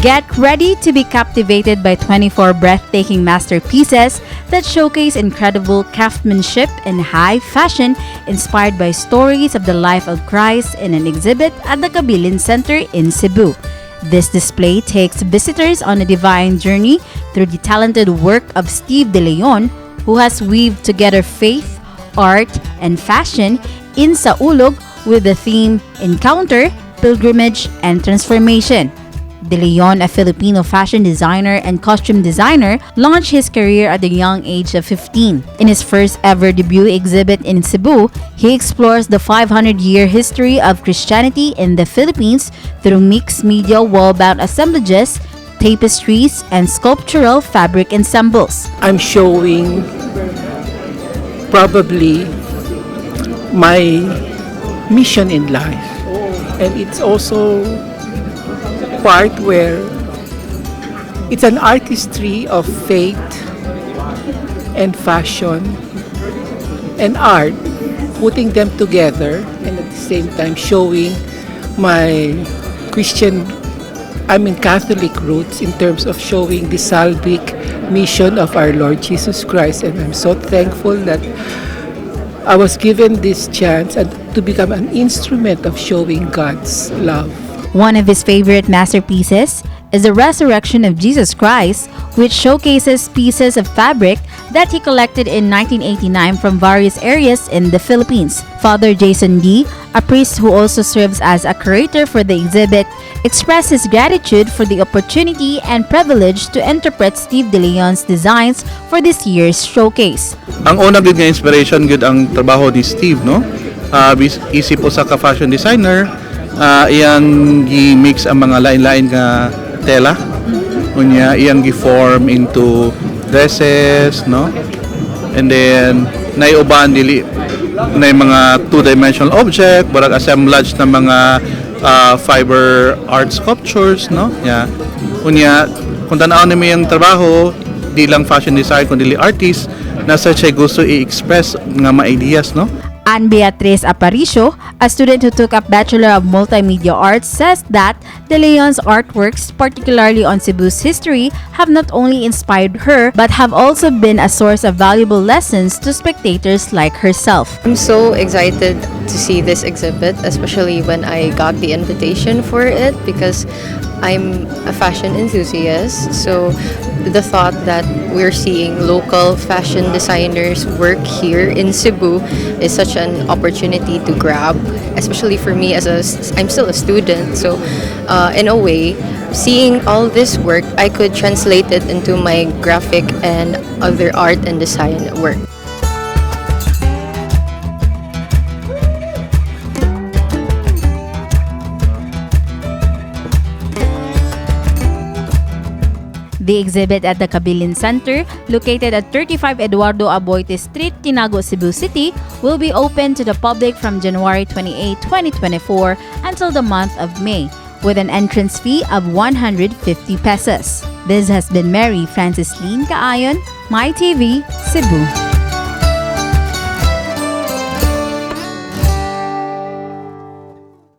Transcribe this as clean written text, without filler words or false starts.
Get ready to be captivated by 24 breathtaking masterpieces that showcase incredible craftsmanship and high fashion inspired by stories of the life of Christ in an exhibit at the Kabilin Center in Cebu. This display takes visitors on a divine journey through the talented work of 𝗪 𝗪, who has weaved together faith, art, and fashion in Saulog with the theme Encounter, Pilgrimage, and Transformation. 𝗪, a Filipino fashion designer and costume designer, launched his career at the young age of 15. In his first ever debut exhibit in Cebu, he explores the 500-year history of Christianity in the Philippines through mixed media wall-bound assemblages, tapestries, and sculptural fabric ensembles. I'm showing probably my mission in life, and it's also part where it's an artistry of faith and fashion and art, putting them together, and at the same time showing my Catholic roots in terms of showing the salvic mission of our Lord Jesus Christ. And I'm so thankful that I was given this chance and to become an instrument of showing God's love. One of his favorite masterpieces is the Resurrection of Jesus Christ, which showcases pieces of fabric that he collected in 1989 from various areas in the Philippines. Father Jason D., a priest who also serves as a curator for the exhibit, expressed his gratitude for the opportunity and privilege to interpret 𝗪 𝗪's designs for this year's showcase. Ang una gid nga inspiration gid ang trabaho ni Steve, no? Isip usa ka fashion designer, iyang gi-mix ang mga lain-lain nga tela. Unya iyang gi-form into dresses, no? And then naiuban dili na mga two-dimensional object, barag assemblage ng mga fiber art sculptures, no? Yeah. Unya kung tanaw nimo yung trabaho, di lang fashion design kundi artist, nasa siya gusto i-express nga mga ideas, no? 𝗪𝗡 Aparicio, a student who took up Bachelor of Multimedia Arts, says that 𝗪's artworks, particularly on Cebu's history, have not only inspired her but have also been a source of valuable lessons to spectators like herself. I'm so excited to see this exhibit, especially when I got the invitation for it, because I'm a fashion enthusiast. So the thought that we're seeing local fashion designers work here in Cebu is such an opportunity to grab, especially for me I'm still a student. So in a way, seeing all this work, I could translate it into my graphic and other art and design work. The exhibit at the Kabilin Center, located at 35 Eduardo Aboite Street, Tinago, Cebu City, will be open to the public from January 28, 2024 until the month of May, with an entrance fee of 150 pesos. This has been Mary Francis Lynn Caayon, MyTV, Cebu.